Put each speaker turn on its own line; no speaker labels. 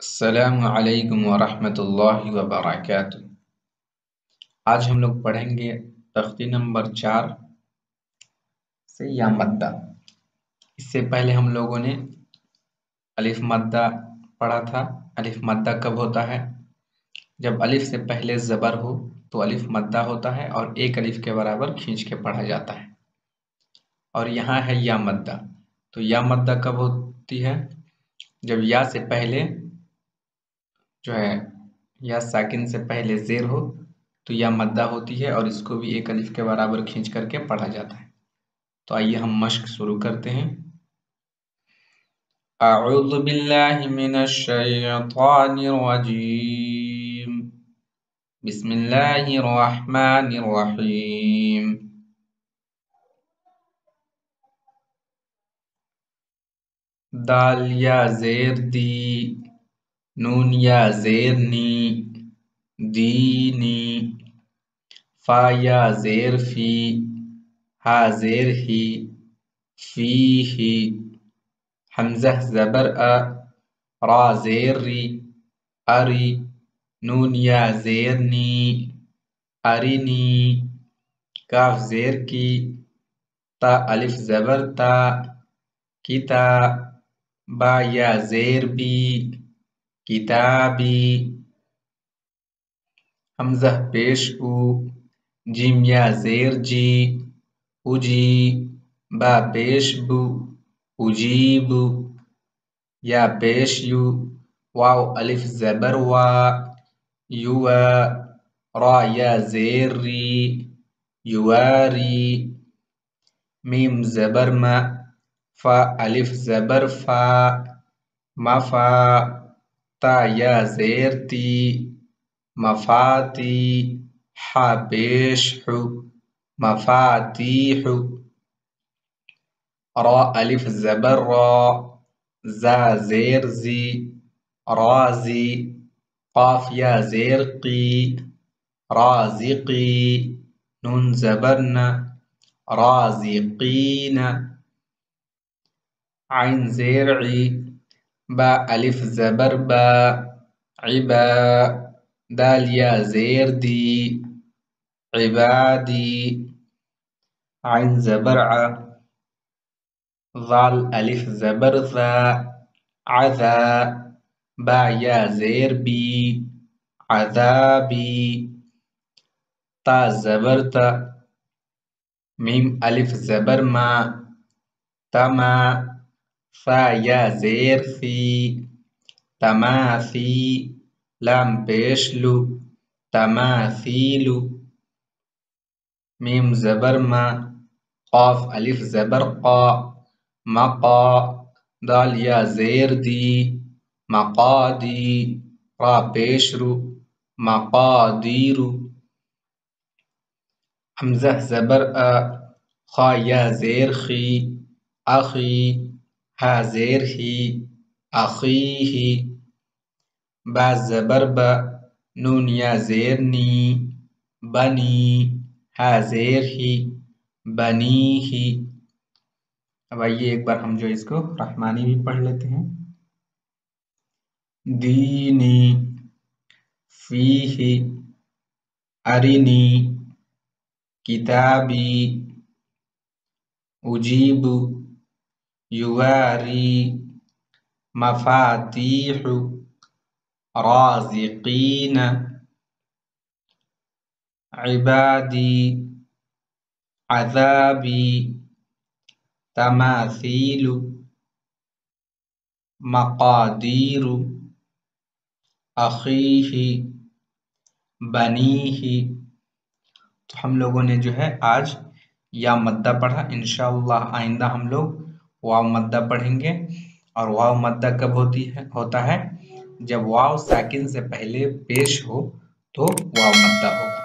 السلام علیکم ورحمۃ اللہ وبرکاتہ۔ آج ہم لوگ پڑھیں گے تختی نمبر 4 سے یا مدہ۔ اس سے پہلے ہم لوگوں نے الف مدہ پڑھا تھا۔ الف مدہ کب ہوتا ہے؟ جب الف سے پہلے زبر ہو تو الف مدہ ہوتا ہے اور ایک الف کے برابر کھینچ کے پڑھا جاتا ہے۔ اور یہاں ہے یا مدہ، تو یا مدہ کب ہوتی ہے؟ جب یا سے پہلے جو ہے یا ساکن سے پہلے زیر ہو تو یا مدہ ہوتی ہے اور اس کو بھی ایک الف کے برابر کھینچ کر کے پڑھا جاتا ہے۔ تو آئیے ہم مشق شروع کرتے ہیں۔ اعوذ باللہ من الشیطان الرجیم، بسم اللہ الرحمن الرحیم۔ دال یا زیر دی، نون یا زیر نی، دینی۔ فا یا زیر فی، ہا زیر ہی، فی ہی۔ حمزہ زبر ا، را زیر ری، اری۔ نون یا زیر نی، ارنی۔ کاف زیر کی، تا الف زبر تا، کتا۔ با یا زیر بی، کتابی۔ حمزہ پیش او، جیم یا زیر جی، اجی۔ با پیش بو، اجیب۔ یا پیش یو، واو الف زبر وا، یوا۔ را یا زیر ری، یواری۔ میم زبر ما، فا الف زبر فا، مفا۔ تا یا زیر تی، مفاتی۔ حا پیش حو، مفاتیح۔ را الف زبر را، زا زیر زی، رازی۔ قاف یا زیر قی، رازقی۔ نون زبر نا، رازقین۔ عین زیر عی، با الف زبر با، عبا۔ دال یا زیر دی، عبادی۔ عین زبر ع، ظال الف زبر ذا، عذا۔ با یا زیر بی، عذابی۔ تا زبر تا، میم الف زبر ما، تما۔ ثا یا زیر ثی، تماثی۔ لام پیش لو، تماثیلو۔ میم زبر ما، قاف الف زبر قا، مقا۔ دال یا زیر دی، مقادی۔ را پیش رو، مقادیرو۔ حمزہ زبر ا، خا یا زیر خی، اخی۔ ہا زیر ہی، اخیہ۔ با زبر با، نون یا زیر نی، بنی۔ ہا زیر ہی، بنیہ۔ اب آئیے ایک بار ہم جو اس کو رحمانی بھی پڑھ لیتے ہیں۔ دینی، فیہ، ارنی، کتابی، اجیب، یواری، مفاتیح، رازقین، عبادی، عذابی، تماثیل، مقادیر، اخیہ، بنیہ۔ تو ہم لوگوں نے جو ہے آج یا مدہ پڑھا۔ انشاءاللہ آئندہ ہم لوگ واو مدہ پڑھیں گے۔ اور واو مدہ کب ہوتا ہے؟ جب واو ساکن سے پہلے پیش ہو تو واو مدہ ہوگا۔